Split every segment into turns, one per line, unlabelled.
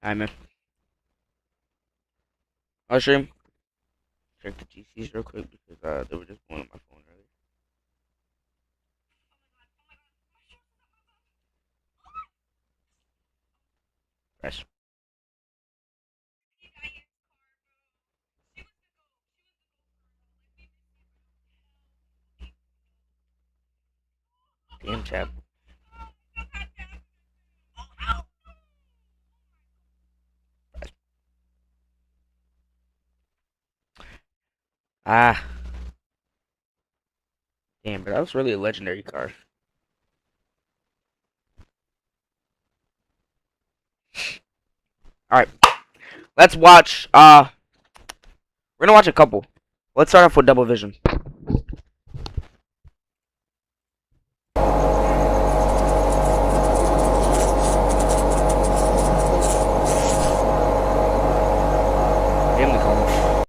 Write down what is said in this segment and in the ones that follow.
Hi, man. I'll stream. Check the GCs real quick because they were just blowing up my phone earlier. Press. Damn tab. Press. Ah. Damn, but that was really a legendary card. Alright. Let's watch we're gonna watch a couple. Let's start off with Double Vision. Family call.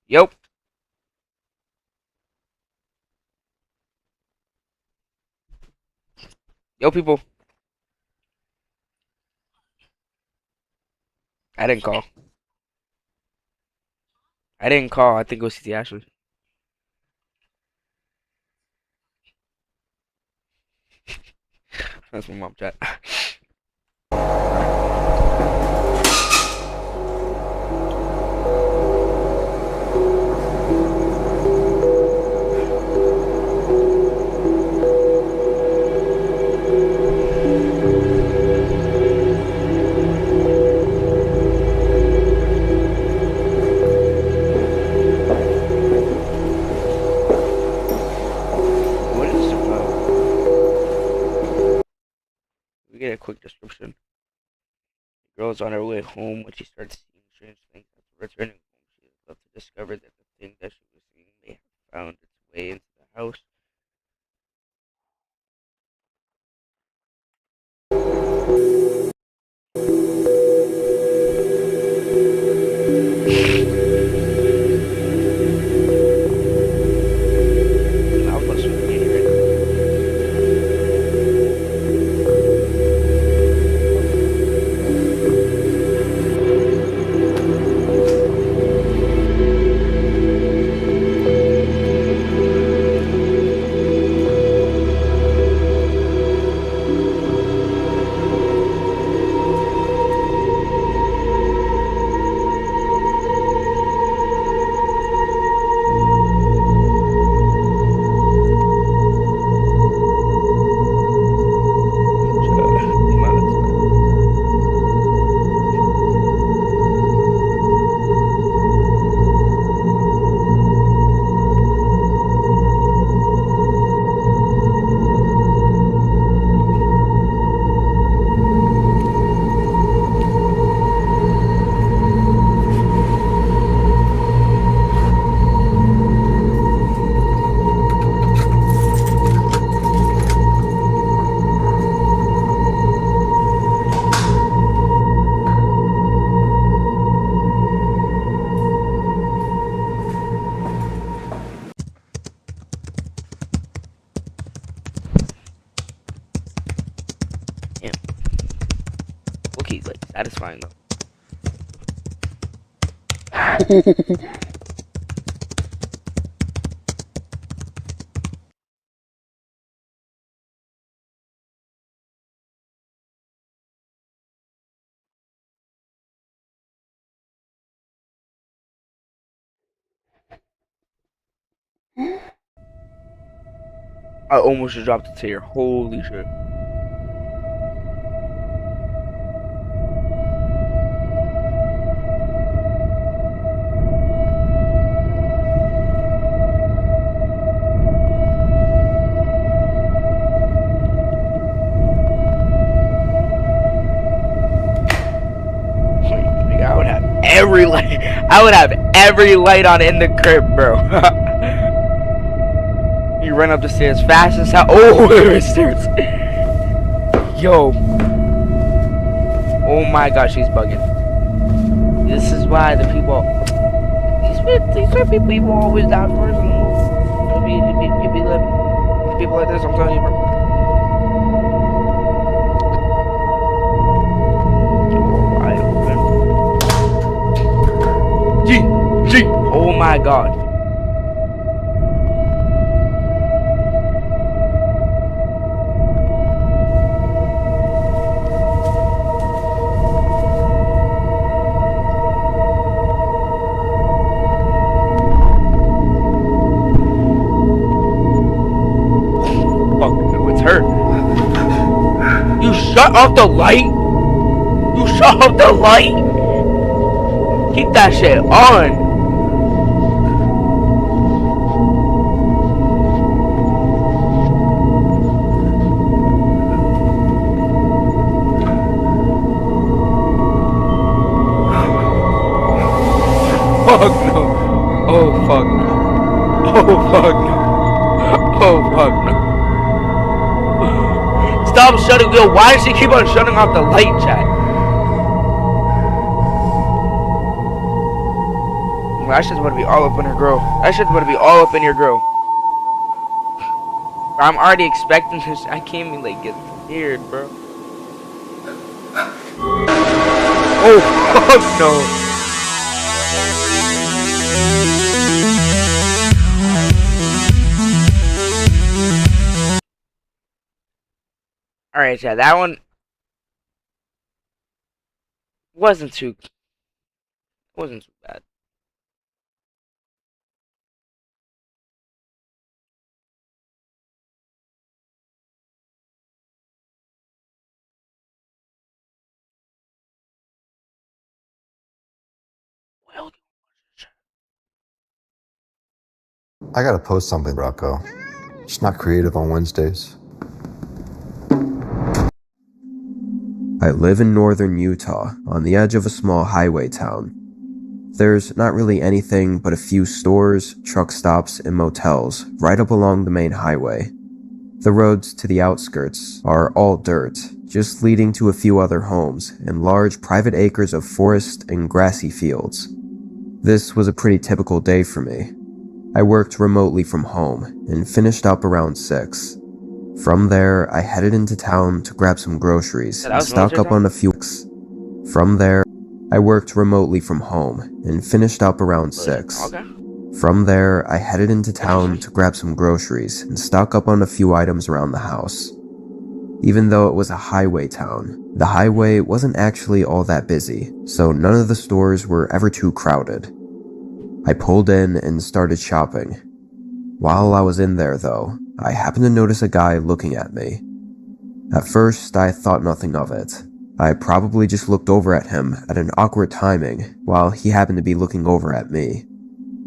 Yep. Yo, people. I didn't call. I didn't call. I think it was CT Ashley. That's my mom chat. What is this about? We get a quick description. The girl is on her way home when she starts seeing strange things. After returning home, she is left to discover that the thing that she was seeing may have found its way into the house. I was supposed to be here. Damn. Lookie's like satisfying though. I almost just dropped a tear. Holy shit. I would have every light. I would have every light on in the crib, bro. You run up the stairs fast as hell. Oh, stairs. Yo. Oh my gosh, she's bugging. This is why the people. These are people always die first in the movie. People like this, I'm telling you, bro. Wild. Oh my god. Fuck, no, it's her. You shut off the light? You shut off the light? Keep that shit on. Fuck no. Oh fuck no. Oh fuck no. Oh fuck no. Stop shutting. Yo, why does she keep on shutting off the light, chat? That shit's gonna be all up in her girl. That shit's gonna be all up in your girl. I'm already expecting this. I can't even like get scared, bro. Oh fuck no. Alright, yeah, that one wasn't too bad. Well,
I gotta post something, Rocco. Just not creative on Wednesdays.
I live in northern Utah, on the edge of a small highway town. There's not really anything but a few stores, truck stops, and motels right up along the main highway. The roads to the outskirts are all dirt, just leading to a few other homes and large private acres of forest and grassy fields. This was a pretty typical day for me. I worked remotely from home and finished up around 6. From there, I headed into town to grab some groceries and stock up on a few. From there, I worked remotely from home and finished up around 6. From there, I headed into town to grab some groceries and stock up on a few items around the house. Even though it was a highway town, the highway wasn't actually all that busy, so none of the stores were ever too crowded. I pulled in and started shopping. While I was in there, though, I happened to notice a guy looking at me. At first, I thought nothing of it. I probably just looked over at him at an awkward timing while he happened to be looking over at me.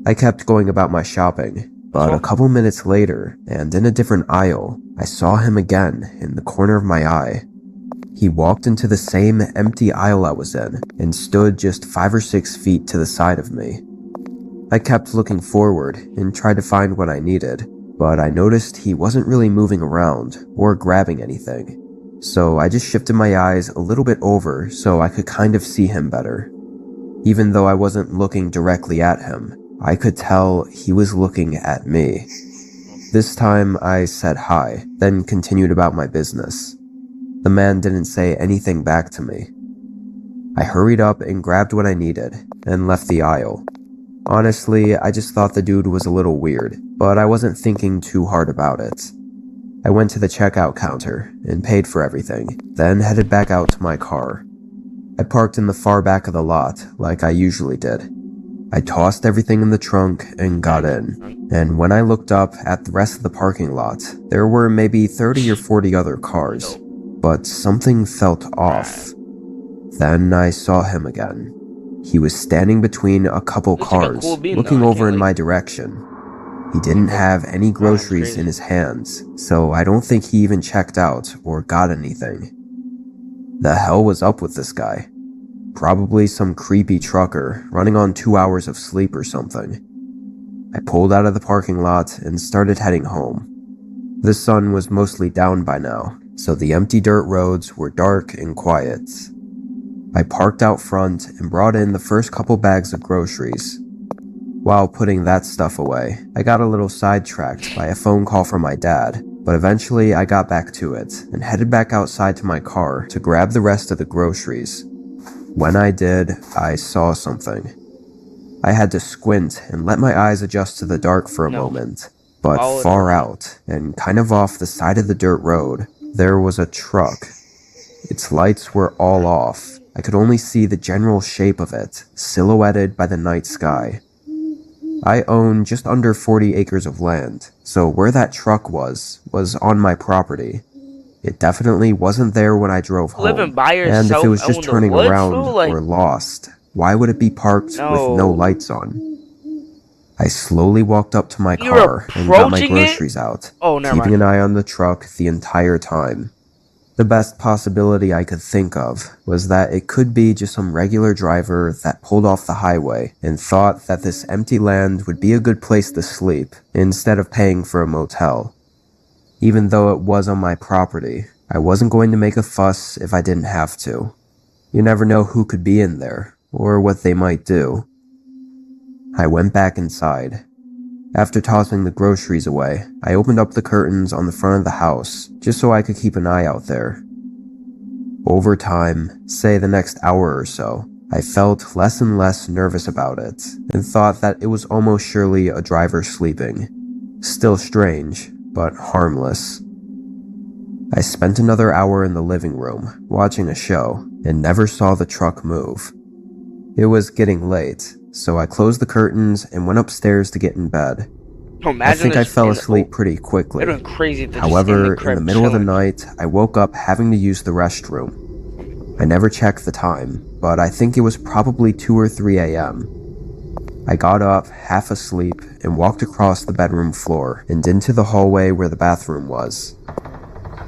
I kept going about my shopping, but a couple minutes later, and in a different aisle, I saw him again in the corner of my eye. He walked into the same empty aisle I was in and stood just 5 or 6 feet to the side of me. I kept looking forward and tried to find what I needed, but I noticed he wasn't really moving around or grabbing anything. So I just shifted my eyes a little bit over so I could kind of see him better. Even though I wasn't looking directly at him, I could tell he was looking at me. This time I said hi, then continued about my business. The man didn't say anything back to me. I hurried up and grabbed what I needed and left the aisle. Honestly, I just thought the dude was a little weird, but I wasn't thinking too hard about it. I went to the checkout counter and paid for everything, then headed back out to my car. I parked in the far back of the lot, like I usually did. I tossed everything in the trunk and got in, and when I looked up at the rest of the parking lot, there were maybe 30 or 40 other cars, but something felt off. Then I saw him again. He was standing between a couple cars, looking over in my direction. He didn't have any groceries in his hands, so I don't think he even checked out or got anything. The hell was up with this guy? Probably some creepy trucker running on 2 hours of sleep or something. I pulled out of the parking lot and started heading home. The sun was mostly down by now, so the empty dirt roads were dark and quiet. I parked out front and brought in the first couple bags of groceries. While putting that stuff away, I got a little sidetracked by a phone call from my dad, but eventually I got back to it and headed back outside to my car to grab the rest of the groceries. When I did, I saw something. I had to squint and let my eyes adjust to the dark for a moment. But far out, and kind of off the side of the dirt road, there was a truck. Its lights were all off. I could only see the general shape of it, silhouetted by the night sky. I own just under 40 acres of land, so where that truck was on my property. It definitely wasn't there when I drove home.
Living by
And if
yourself
it was just
out in the
turning
woods,
around
bro, like,
or lost, why would it be parked with no lights on? I slowly walked up to my car and got my groceries out, keeping an eye on the truck the entire time. The best possibility I could think of was that it could be just some regular driver that pulled off the highway and thought that this empty land would be a good place to sleep instead of paying for a motel. Even though it was on my property, I wasn't going to make a fuss if I didn't have to. You never know who could be in there, or what they might do. I went back inside. After tossing the groceries away, I opened up the curtains on the front of the house, just so I could keep an eye out there. Over time, say the next hour or so, I felt less and less nervous about it, and thought that it was almost surely a driver sleeping. Still strange, but harmless. I spent another hour in the living room, watching a show, and never saw the truck move. It was getting late, so I closed the curtains and went upstairs to get in bed. I think I fell asleep pretty quickly. However, in the middle of the night, I woke up having to use the restroom. I never checked the time, but I think it was probably 2 or 3 a.m. I got up, half asleep, and walked across the bedroom floor and into the hallway where the bathroom was.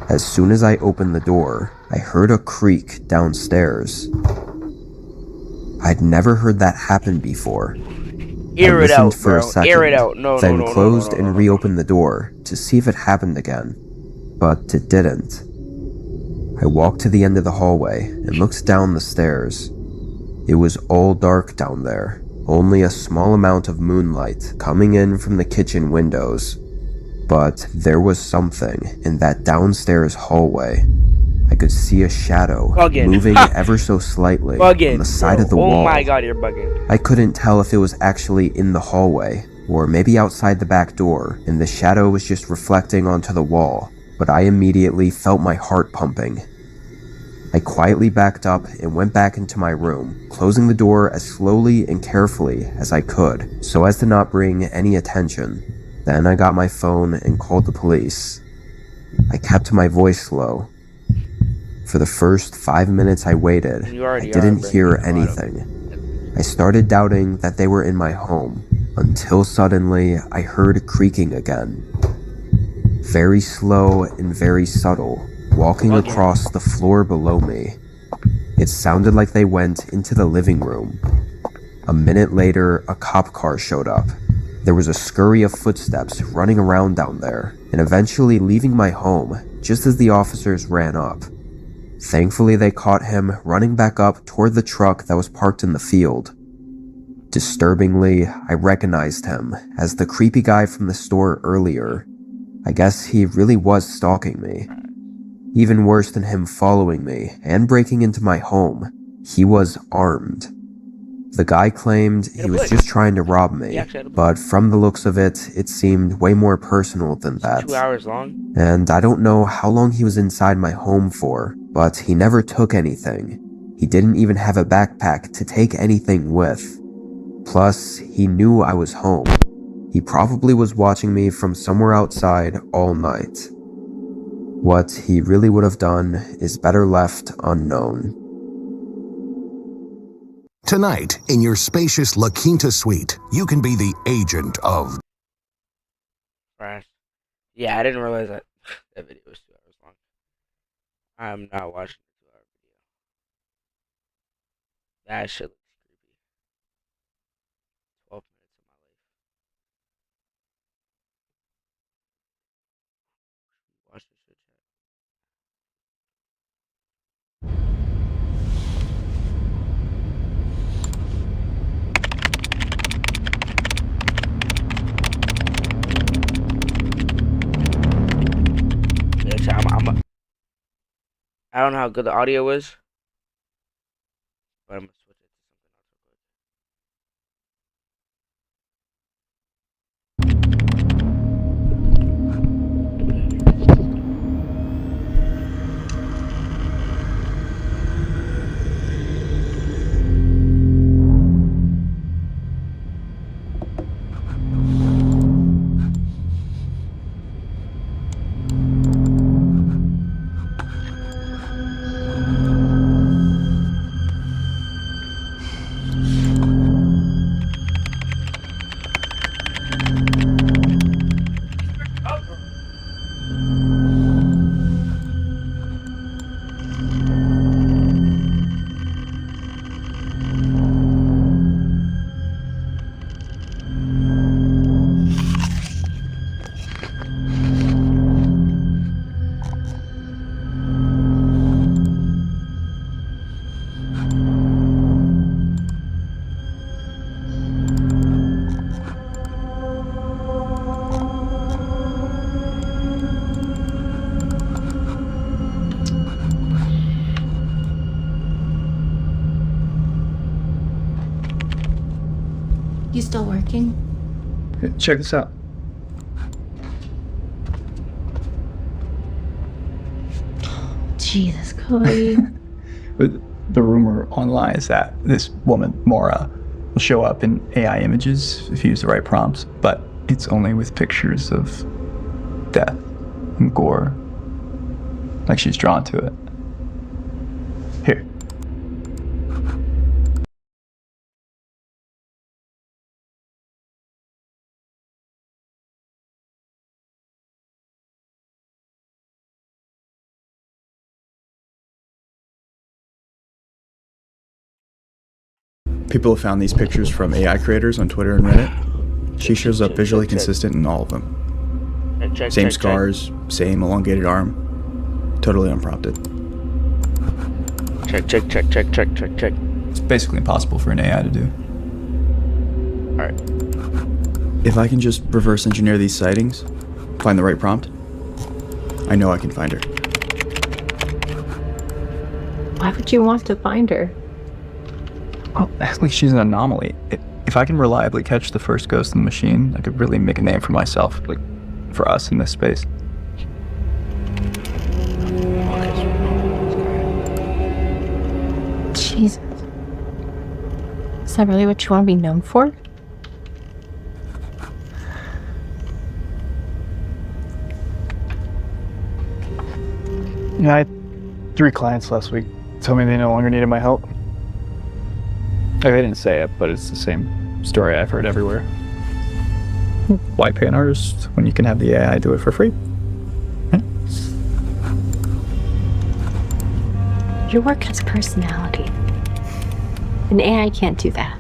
As soon as I opened the door, I heard a creak downstairs. I'd never heard that happen before. I listened for a second, then closed and reopened the door to see if it happened again, but it didn't. I walked to the end of the hallway and looked down the stairs. It was all dark down there, only a small amount of moonlight coming in from the kitchen windows. But there was something in that downstairs hallway. I could see a shadow moving ever so slightly on the side of the wall.
Oh my god, you're bugging.
I couldn't tell if it was actually in the hallway, or maybe outside the back door, and the shadow was just reflecting onto the wall, but I immediately felt my heart pumping. I quietly backed up and went back into my room, closing the door as slowly and carefully as I could, so as to not bring any attention. Then I got my phone and called the police. I kept my voice low. For the first 5 minutes I waited, I didn't hear anything. I started doubting that they were in my home, until suddenly I heard creaking again. Very slow and very subtle, walking across the floor below me. It sounded like they went into the living room. A minute later, a cop car showed up. There was a scurry of footsteps running around down there, and eventually leaving my home just as the officers ran up. Thankfully, they caught him running back up toward the truck that was parked in the field. Disturbingly, I recognized him as the creepy guy from the store earlier. I guess he really was stalking me. Even worse than him following me and breaking into my home, he was armed. The guy claimed he was just trying to rob me, but from the looks of it, it seemed way more personal than that.
2 hours long?
And I don't know how long he was inside my home for, but he never took anything. He didn't even have a backpack to take anything with. Plus, he knew I was home. He probably was watching me from somewhere outside all night. What he really would have done is better left unknown.
Tonight, in your spacious La Quinta suite, you can be the agent of...
Trash. Yeah, I didn't realize that that video was 2 hours long. I'm not watching a 2 hour video. That shit looks creepy. 12 minutes of my life. Watch this shit, chat. Yeah, chat, I don't know how good the audio is, but I'm gonna switch it to something else real quick.
You still working?
Check this out.
Jesus, Cody.
The rumor online is that this woman, Maura, will show up in AI images if you use the right prompts, but it's only with pictures of death and gore. Like she's drawn to it. Here. People have found these pictures from AI creators on Twitter and Reddit. She shows up visually consistent in all of them. Same scars, same elongated arm, totally unprompted.
Check.
It's basically impossible for an AI to do.
Alright.
If I can just reverse engineer these sightings, find the right prompt, I know I can find her.
Why would you want to find her?
Well, actually, she's an anomaly. If I can reliably catch the first ghost in the machine, I could really make a name for myself, like, for us in this space.
Jesus. Is that really what you want to be known for?
Yeah, I had 3 clients last week. Told me they no longer needed my help. Like, they didn't say it, but it's the same story I've heard everywhere. Why pay an artist when you can have the AI do it for free?
Your work has personality. An AI can't do that.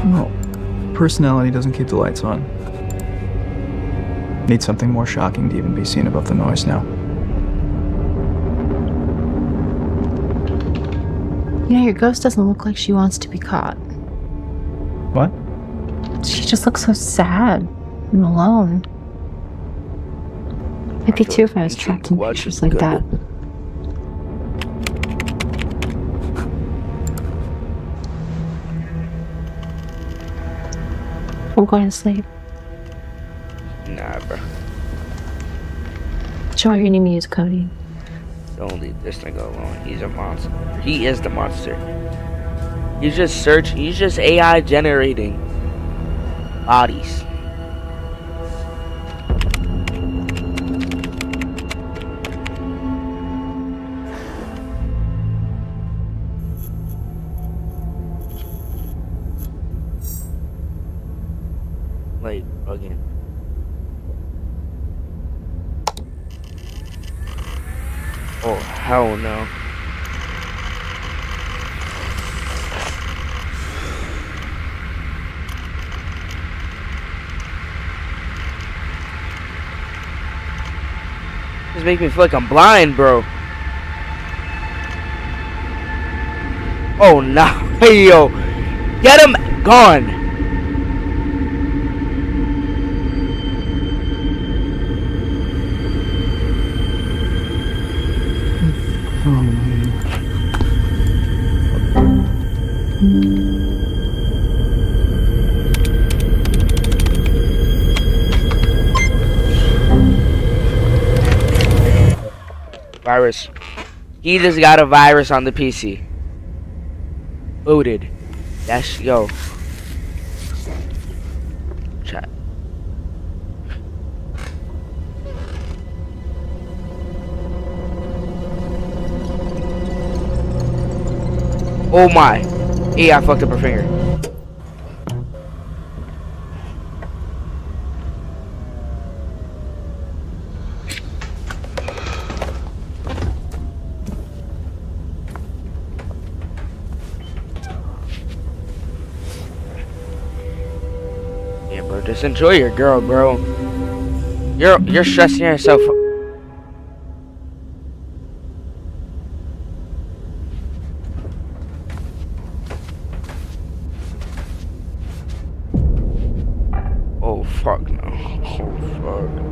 Well, personality doesn't keep the lights on. Need something more shocking to even be seen above the noise now.
You know, your ghost doesn't look like she wants to be caught.
What?
She just looks so sad and alone. I'd be too if I was trapped in pictures like that. I'm going to sleep.
Nah, bro.
Show her your new music, Cody.
Don't leave this nigga alone. He's a monster. He is the monster. He's just AI generating bodies. Like, again. Oh, hell no. This makes me feel like I'm blind, bro. Oh, no. Hey, yo. Get him gone. Virus. He just got a virus on the PC. Booted. Let's go. Chat. Oh my. Yeah, I fucked up her finger. Yeah, bro, just enjoy your girl, bro. You're stressing yourself. Oh fuck no. Oh fuck no.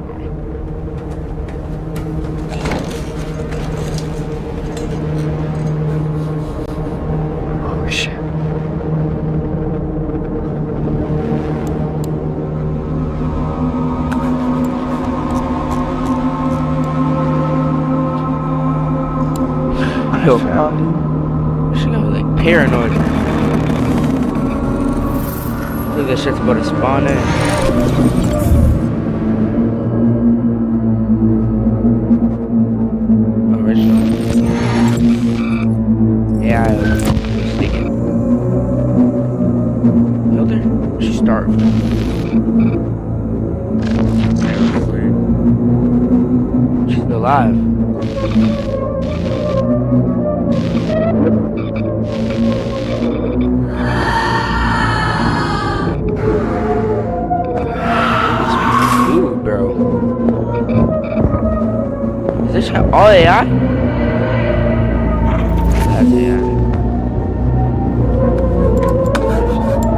Oh shit.
Yo,
found
she got me like paranoid. Look, this shit's about to spawn in. Original. Yeah, I was thinking. Killed her? She starved. She's still alive. Ooh, bro. Is this all AI? That's AI.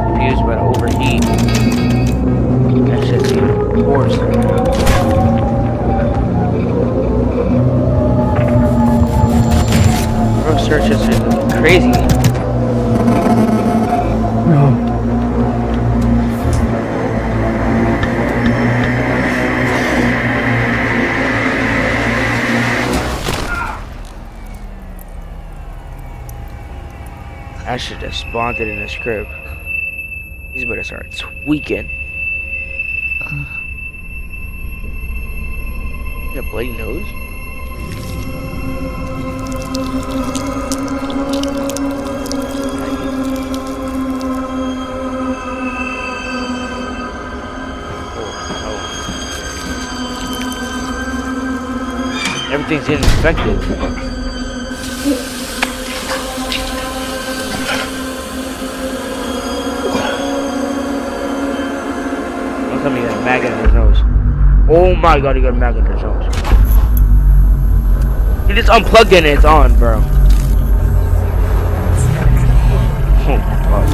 Confused by the overheat. That shit's even worse. Bro, search history is crazy.
no.
I should have spawned it in his crib. He's better start tweaking. You got a bloody nose? Oh, no. Everything's getting infected. Don't tell me you got a maggot in his nose. Oh my god, you got a maggot in his nose. You just unplugged it and it's on, bro. Oh my god.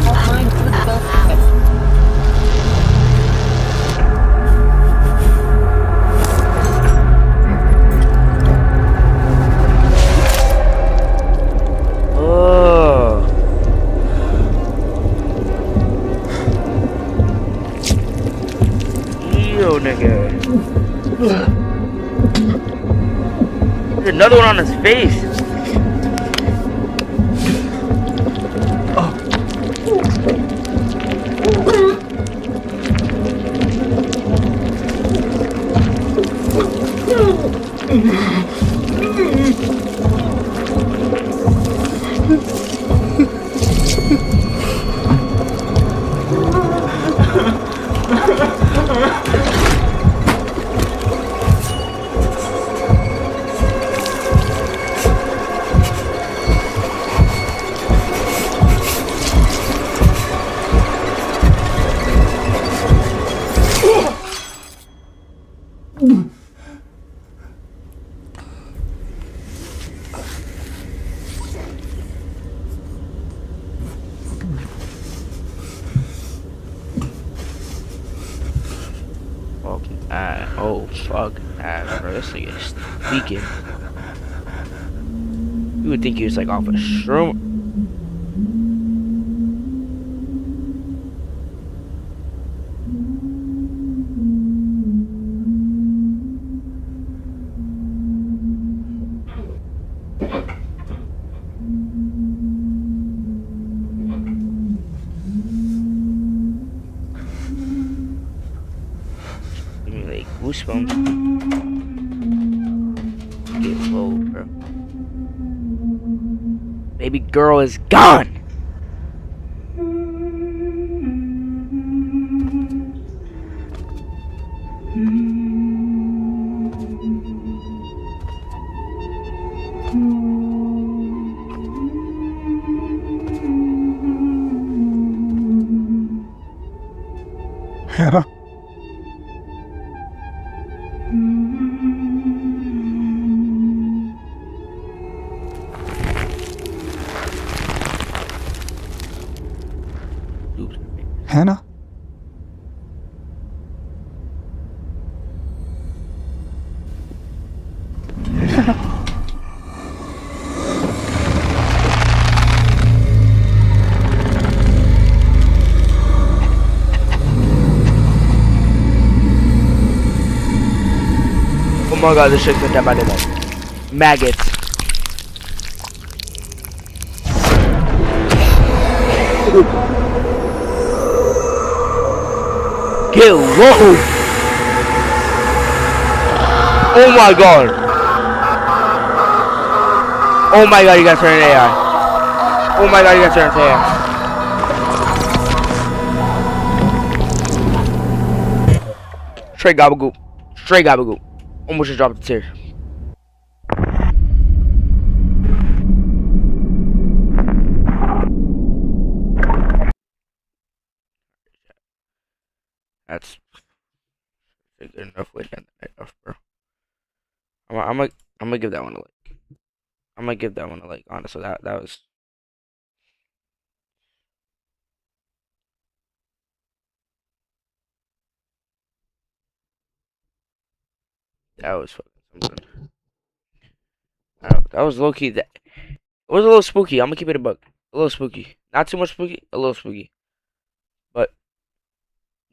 Oh. Ew, nigga. There's another one on his face. Oh fuck, bro, this thing is tweaking. You would think he was like off a shroom. Give me like goosebumps. Get low, bro. Baby girl is gone.
Hannah. Hannah?
Oh my god, this shit's gonna die by the night. Maggots. gabagool. Get low. Oh my god. Oh my god, you gotta turn into AI. Oh my god, you gotta turn into AI. Straight gabagool. Straight gabagool. Almost just dropped the tear. That's a good enough way to end the night off, bro. I'm gonna give that one a like. I'm gonna give that one a like. Honestly, that was fucking something. That was low key. That it was a little spooky. I'm gonna keep it a buck. A little spooky. Not too much spooky. A little spooky. But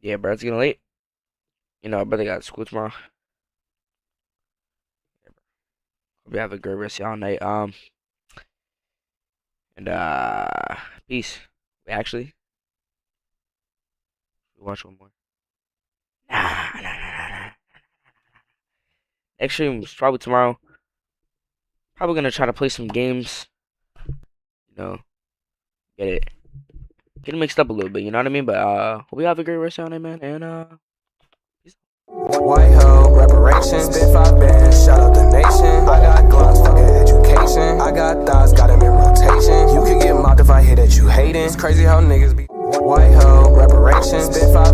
yeah, bro, it's getting late. You know, I brother got school tomorrow. Hope you have a great rest of y'all night. And peace. Wait, actually, we watch one more. Nah. Next stream is probably tomorrow. Probably gonna try to play some games. You know, get it mixed up a little bit. You know what I mean? But hope you have a great rest of y'all night, man. And peace.
White hoe, reparations, spit 5 bands, shout out the nation. I got gloves, fucking education. I got thoughts, got them in rotation. You can get mocked if I hear that you hating. It's crazy how niggas be. White hoe, reparations, spit 5